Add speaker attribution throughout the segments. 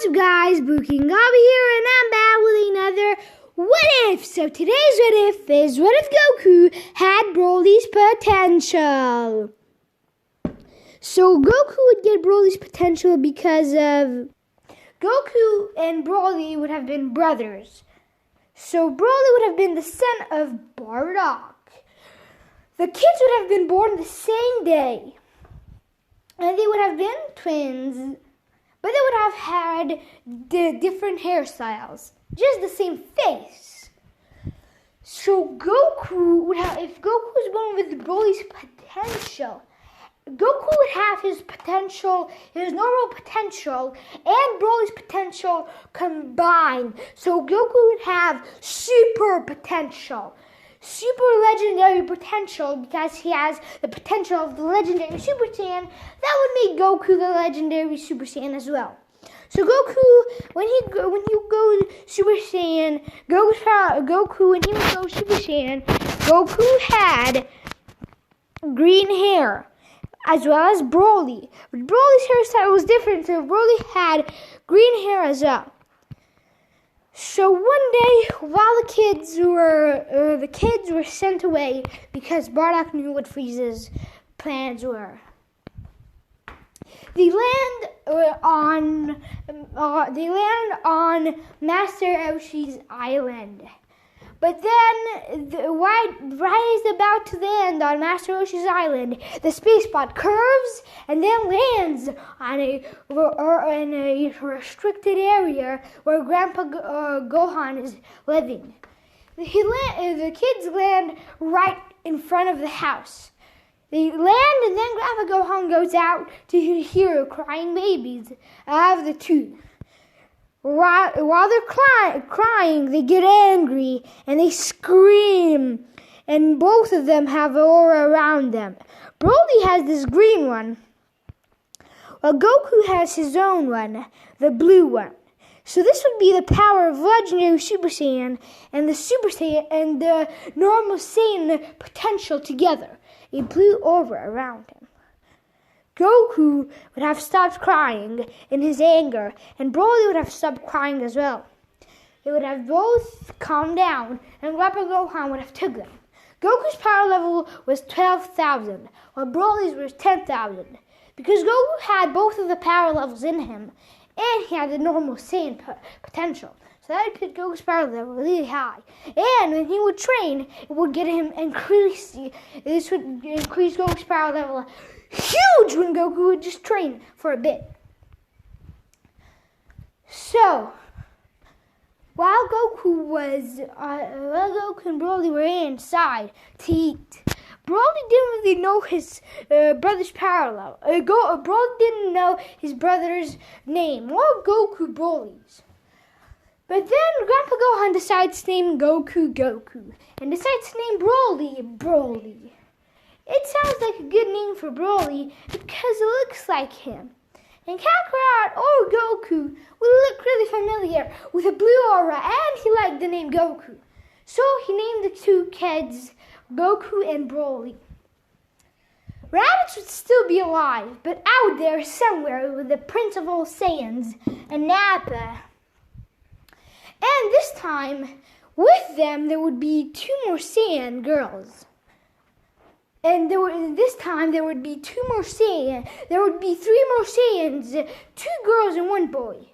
Speaker 1: What's up guys, Booking Gobby here and I'm back with another What If. So today's What If is, what if Goku had Broly's potential? So Goku would get Broly's potential because of Goku and Broly would have been brothers. So Broly would have been the son of Bardock. The kids would have been born the same day. And they would have been twins. But they would have had different hairstyles, just the same face. So Goku would have, if Goku was born with Broly's potential, Goku would have his potential, his normal potential, and Broly's potential combined. So Goku would have super potential. Super legendary potential because he has the potential of the legendary Super Saiyan. That would make Goku the legendary Super Saiyan as well. So Goku, when he goes Super Saiyan, Goku when he would go Super Saiyan, Goku had green hair as well as Broly. But Broly's hairstyle was different, so Broly had green hair as well. So one day, while the kids were sent away because Bardock knew what Frieza's plans were. They land on Master Roshi's island. But then, right as they're about to land on Master Roshi's island, the space pod curves and then lands on in a restricted area where Grandpa Gohan is living. The kids land right in front of the house. They land and then Grandpa Gohan goes out to hear crying babies out of the tube. While they're crying, they get angry and they scream, and both of them have an aura around them. Broly has this green one, while Goku has his own one, the blue one. So this would be the power of legendary Super Saiyan and the Super Saiyan and the normal Saiyan potential together, a blue aura around him. Goku would have stopped crying in his anger, and Broly would have stopped crying as well. They would have both calmed down, and Grandpa Gohan would have took them. Goku's power level was 12,000, while Broly's was 10,000. Because Goku had both of the power levels in him, and he had the normal Saiyan potential. So that put Goku's power level really high. And when he would train, it would get him this would increase Goku's power level huge when Goku would just train for a bit. So, while Goku and Broly were inside to eat, Broly didn't really know his brother's power level. Broly didn't know his brother's name or Goku Broly's. But then Grandpa Gohan decides to name Goku Goku and decides to name Broly Broly. It sounds like a good name for Broly because it looks like him. And Kakarot or Goku would look really familiar with a blue aura, and he liked the name Goku. So he named the two kids Goku and Broly. Raditz would still be alive, but out there somewhere with the Prince of All Saiyans and Nappa. And this time, with them, there would be two more Saiyan girls. And this time there would be two more Saiyans. There would be three more Saiyans, two girls and one boy.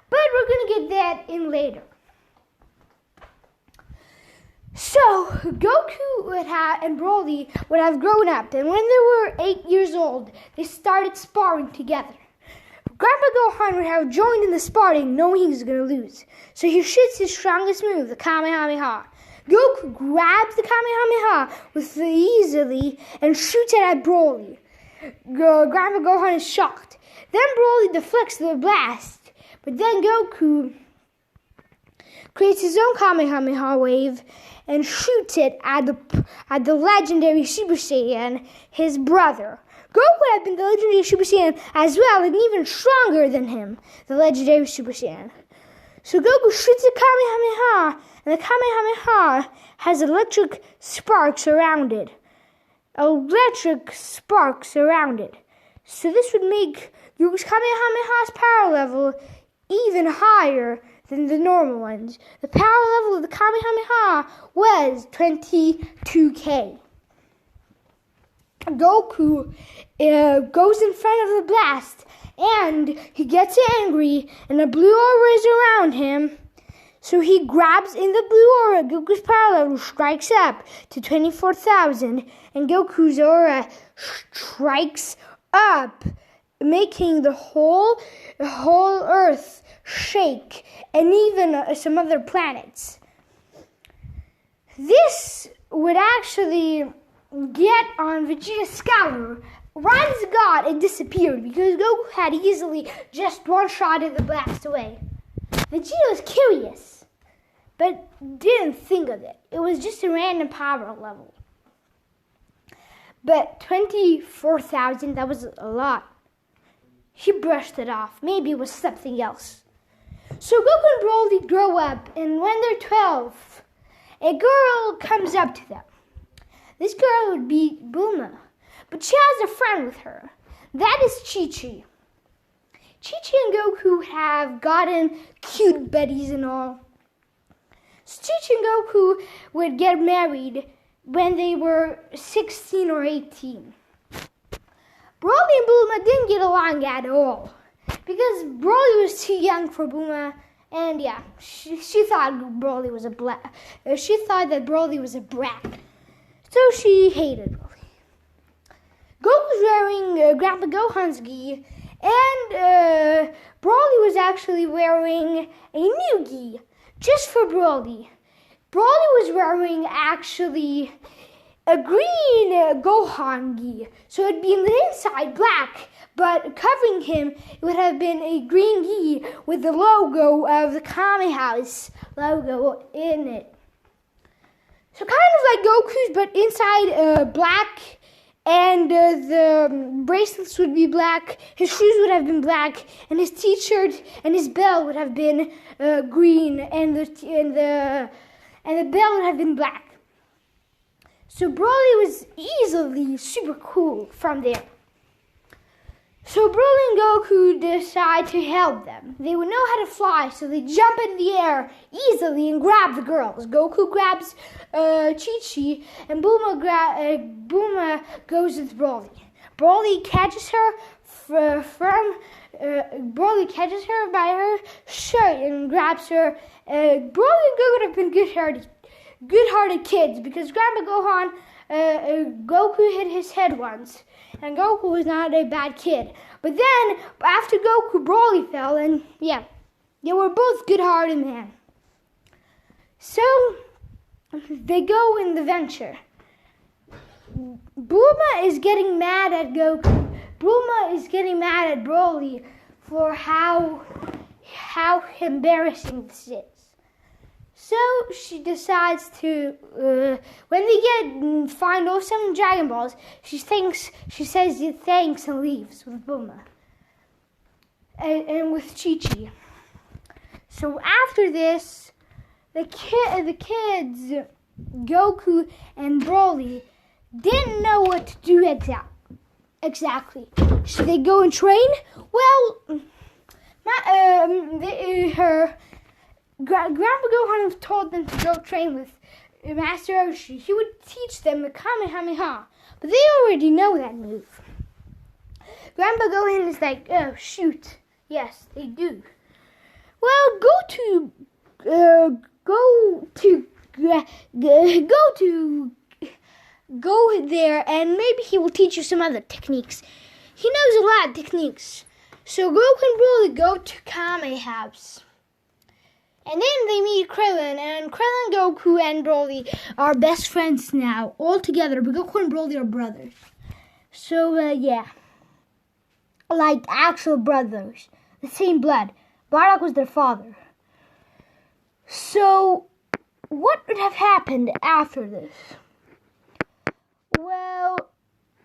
Speaker 1: But we're going to get that in later. So, Goku and Broly would have grown up. And when they were 8 years old, they started sparring together. Grandpa Gohan would have joined in the sparring knowing he was going to lose. So he shoots his strongest move, the Kamehameha. Goku grabs the Kamehameha easily and shoots it at Broly. Grandpa Gohan is shocked. Then Broly deflects the blast, but then Goku creates his own Kamehameha wave and shoots it at the legendary Super Saiyan, his brother. Goku would have been the legendary Super Saiyan as well, and even stronger than him, the legendary Super Saiyan. So Goku shoots the Kamehameha, and the Kamehameha has electric sparks around it. So this would make Goku's Kamehameha's power level even higher than the normal ones. The power level of the Kamehameha was 22k. Goku goes in front of the blast, and he gets angry, and a blue aura is around him. So he grabs in the blue aura. Goku's power level strikes up to 24,000, and Goku's aura strikes up, making the whole Earth shake, and even some other planets. This would actually get on Vegeta's scouter. Raditz got and disappeared because Goku had easily just one-shotted the blast away. Vegeta was curious, but didn't think of it. It was just a random power level. But 24,000, that was a lot. He brushed it off. Maybe it was something else. So Goku and Broly grow up, and when they're 12, a girl comes up to them. This girl would be Bulma, but she has a friend with her. That is Chi-Chi. Chi-Chi and Goku have gotten cute buddies and all. So Chi-Chi and Goku would get married when they were 16 or 18. Broly and Bulma didn't get along at all because Broly was too young for Bulma, and yeah, she thought Broly was she thought that Broly was a brat, so she hated Broly. Goku's wearing Grandpa Gohan's gi, and Broly was actually wearing a new gi just for Broly. Broly was wearing actually a green Gohan gi, so it'd be in the inside black, but covering him, it would have been a green gi with the logo of the Kame House logo in it. So kind of like Goku's, but inside black, and the bracelets would be black, his shoes would have been black, and his t-shirt and his belt would have been green, and the belt would have been black. So Broly was easily super cool from there. So Broly and Goku decide to help them. They would know how to fly, so they jump in the air easily and grab the girls. Goku grabs Chi-Chi, and Bulma goes with Broly. Broly catches her Broly catches her by her shirt and grabs her. Broly and Goku would have been good-hearted kids because Grandpa Gohan, Goku hit his head once, and Goku was not a bad kid. But then, after Goku, Broly fell, and yeah, they were both good-hearted men. So, they go in the venture. Bulma is getting mad at Goku. Bulma is getting mad at Broly for how embarrassing this is. So she decides to, when they find all 7 Dragon Balls, she says thanks and leaves with Bulma and with Chi-Chi. So after this, the kids, Goku and Broly, didn't know what to do exactly. Should they go and train? Well, Grandpa Gohan told them to go train with Master Roshi. He would teach them the Kamehameha, but they already know that move. Grandpa Gohan is like, oh shoot, yes they do. Well, go there, and maybe he will teach you some other techniques. He knows a lot of techniques. So Goku and Broly go to Kame House. And then they meet Krillin, and Krillin, Goku, and Broly are best friends now, all together, but Goku and Broly are brothers. So, yeah. Like actual brothers. The same blood. Bardock was their father. So, what would have happened after this? Well,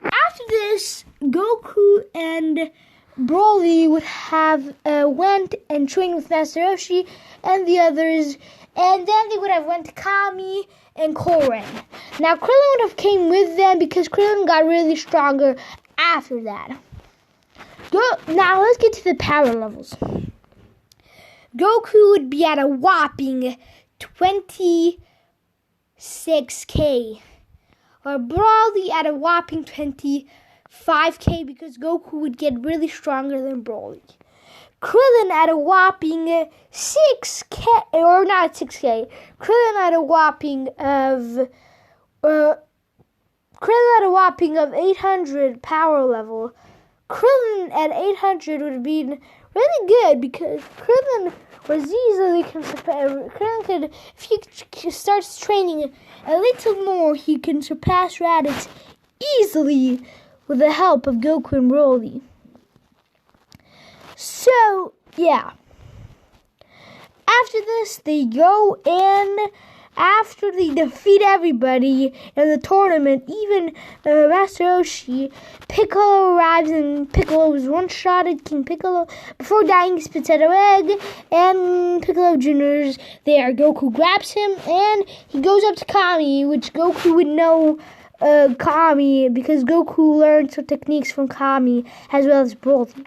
Speaker 1: after this, Goku and Broly would have went and trained with Master Roshi and the others, and then they would have went to Kami and Koren. Now Krillin would have came with them because Krillin got really stronger after that. Now let's get to the power levels. Goku would be at a whopping 26k. Or Broly at a whopping 25k because Goku would get really stronger than Broly. Krillin at a whopping 6k, or not 6k. Krillin at a whopping of 800 power level. Krillin at 800 would be really good because Krillin was easily Krillin could, if he starts training a little more, he can surpass Raditz easily with the help of Goku and Broly. So, yeah. After this, they go in. After they defeat everybody in the tournament, even Master Roshi, Piccolo arrives, and Piccolo was one-shotted. King Piccolo, before dying, spits out an egg, and Piccolo Jr.'s there. Goku grabs him, and he goes up to Kami, which Goku would know Kami, because Goku learned some techniques from Kami, as well as Broly.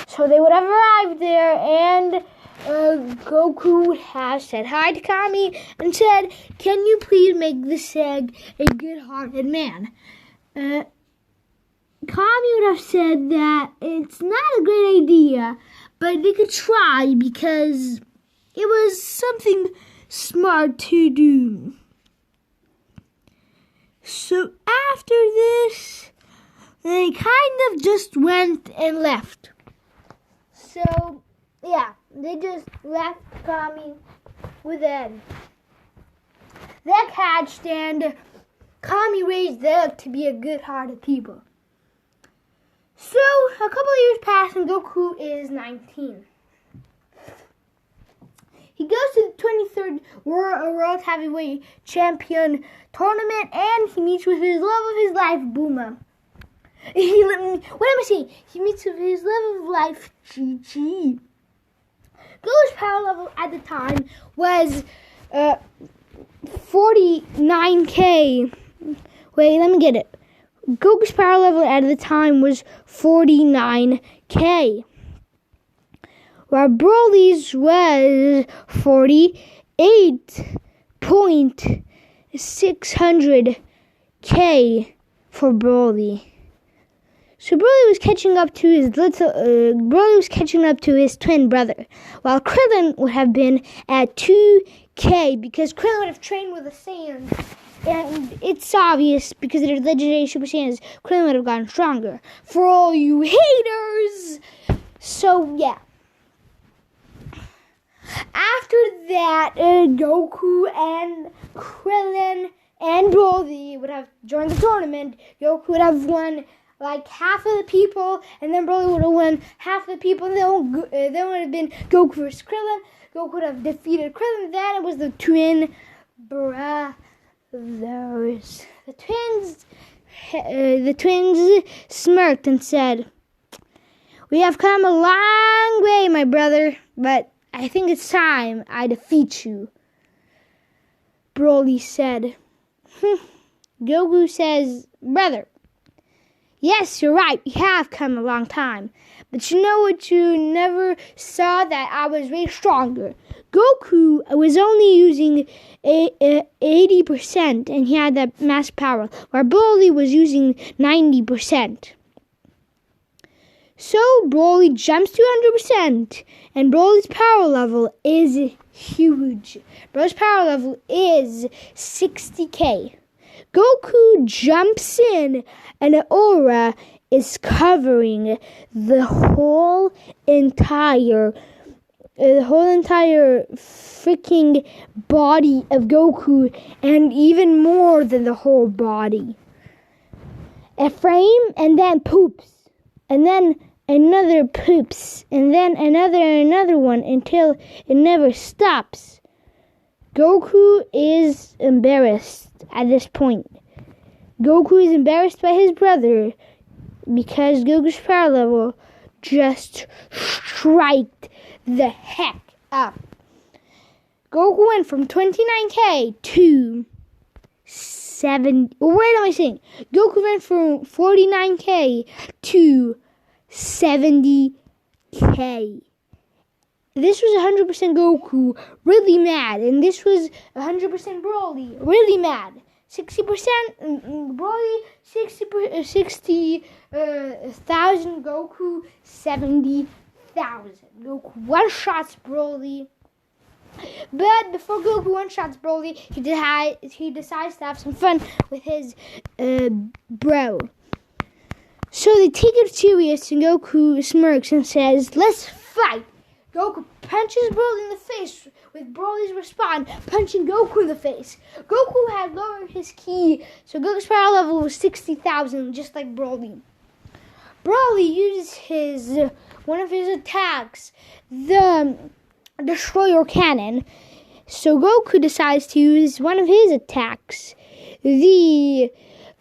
Speaker 1: So they would have arrived there, and Goku would have said hi to Kami and said, "Can you please make this egg a good-hearted man?" Kami would have said that it's not a great idea, but they could try because it was something smart to do. So after this, they kind of just went and left. So, yeah, they just left Kami with an egg hatched, and Kami raised the egg to be a good-hearted people. So, a couple of years pass, and Goku is 19. He goes to the 23rd World Heavyweight Champion Tournament, and he meets with his love of his life, Bulma. He meets with his love of life, Chi-Chi. Goku's power level at the time was 49k. Wait, let me get it. Goku's power level at the time was 49k. While Broly's was 48.600k for Broly. So Broly was catching up to his twin brother, while Krillin would have been at 2k because Krillin would have trained with the Saiyans, and it's obvious because of their legendary Super Saiyans, Krillin would have gotten stronger. For all you haters, so yeah. After that, Goku and Krillin and Broly would have joined the tournament. Goku would have won like half of the people, and then Broly would have won half of the people, and then would have been Goku versus Krillin. Goku would have defeated Krillin. Then it was the twin brothers. The twins smirked and said, "We have come a long way, my brother, but I think it's time I defeat you." Broly said. Goku says, "Brother, yes, you're right, we have come a long time. But you know what you never saw? That I was way stronger. Goku was only using 80%, and he had that mass power, while Broly was using 90%. So Broly jumps to 100%, and Broly's power level is huge. Broly's power level is 60k. Goku jumps in, and an aura is covering the whole entire freaking body of Goku, and even more than the whole body. A frame, and then poops, and then another poops, and then another one until it never stops. Goku is embarrassed at this point. Goku is embarrassed by his brother because Goku's power level just striked the heck up. Goku went from 29k to 7. What am I saying? Goku went from 49k to 70k This was 100% Goku, really mad. And this was 100% Broly, really mad. 60% Broly, 60,000 Goku, 70,000. Goku one-shots Broly. But before Goku one-shots Broly, he decides to have some fun with his bro. So they take it serious, and Goku smirks and says, "Let's fight." Goku punches Broly in the face, with Broly's response punching Goku in the face. Goku had lowered his ki, so Goku's power level was 60,000, just like Broly. Broly uses one of his attacks, the Destroyer Cannon. So Goku decides to use one of his attacks, the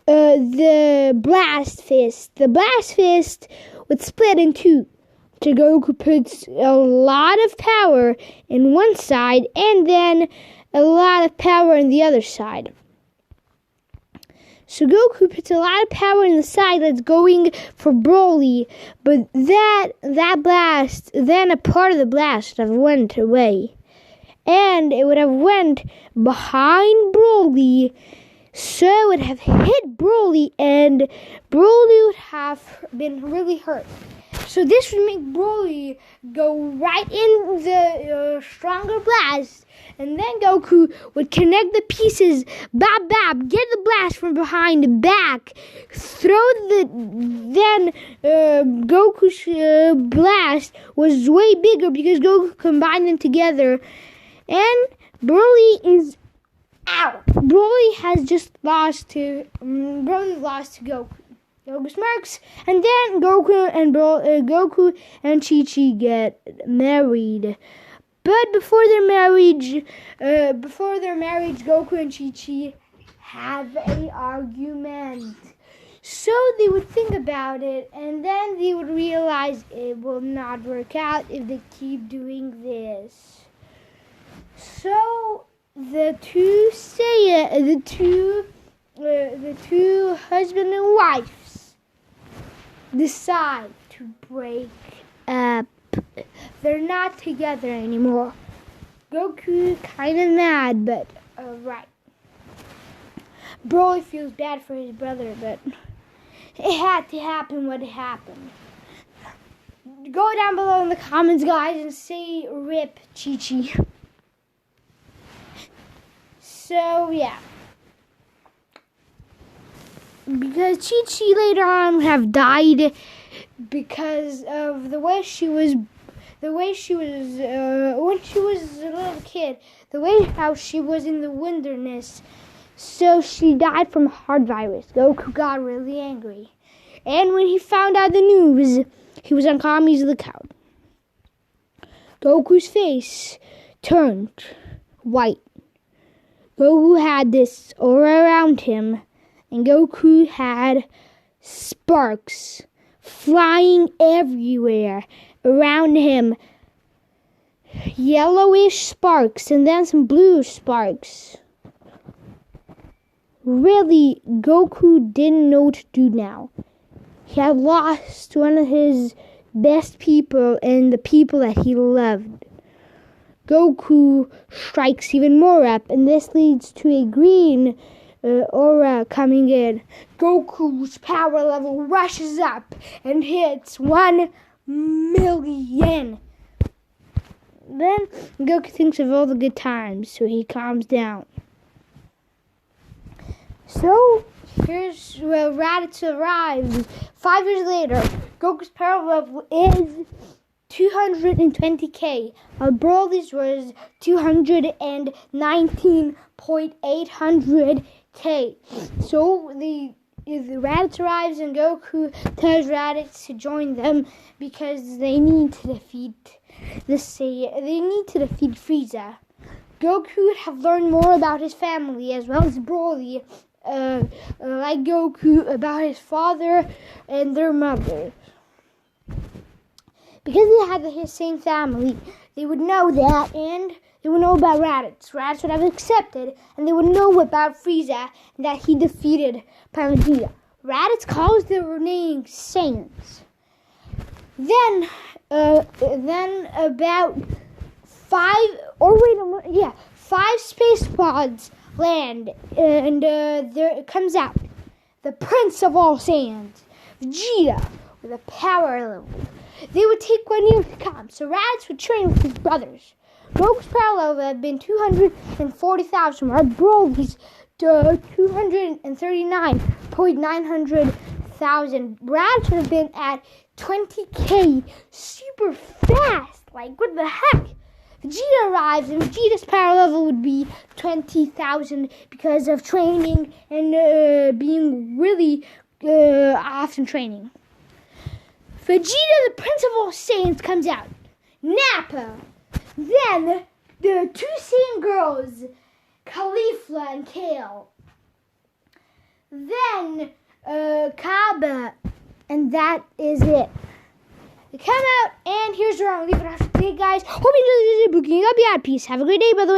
Speaker 1: Blast Fist. The Blast Fist would split in two. So Goku puts a lot of power in one side and then a lot of power in the other side. So Goku puts a lot of power in the side that's going for Broly, but that blast, then a part of the blast would have went away. And it would have went behind Broly, so it would have hit Broly, and Broly would have been really hurt. So this would make Broly go right in the stronger blast, and then Goku would connect the pieces, bab, get the blast from behind back, then Goku's blast was way bigger because Goku combined them together, and Broly is out. Broly lost to Goku. Goku smirks, and then Goku and Chi-Chi get married. But before their marriage, Goku and Chi-Chi have an argument. So they would think about it, and then they would realize it will not work out if they keep doing this. So the two husband and wife decide to break up. They're not together anymore. Goku kind of mad, but right. Broly feels bad for his brother, but it had to happen what happened. Go down below in the comments, guys, and say RIP Chi-Chi. So, yeah. Because Chi-Chi later on would have died because of the way she was when she was a little kid, how she was in the wilderness. So she died from heart virus. Goku got really angry. And when he found out the news, he was on Kami's lookout. Goku's face turned white. Goku had this aura around him, and Goku had sparks flying everywhere around him. Yellowish sparks and then some blue sparks. Really, Goku didn't know what to do now. He had lost one of his best people and the people that he loved. Goku strikes even more up, and this leads to a green aura coming in. Goku's power level rushes up and hits 1 million. Then Goku thinks of all the good times, so he calms down. So here's where Raditz arrives. 5 years later, Goku's power level is 220k. Broly's was 219.800k. So the Raditz arrives, and Goku tells Raditz to join them because they need to defeat Frieza. Goku would have learned more about his family as well as Broly, like Goku, about his father and their mother. Because they had the same family, they would know that, and they would know about Raditz. Raditz would have accepted, and they would know about Frieza, and that he defeated Vegeta. Raditz calls the remaining Saiyans. Then about 5 space pods land, and there comes out the Prince of all Saiyans, Vegeta, with a power level. They would take 1 year to come, so Raditz would train with his brothers. Goku's power level would have been 240,000, while Broly's 239,900,000. Raditz would have been at 20k, super fast. Like, what the heck? Vegeta arrives, and Vegeta's power level would be 20,000 because of training and being really often training. Vegeta, the Prince of all Saiyans, comes out. Nappa. Then the 2 Saiyan girls, Caulifla and Kale. Then Kaba, and that is it. They come out, and here's where I'm leaving it off today, guys. Hope you enjoyed the video. Booking. I'll be out. Peace. Have a great day, by the way.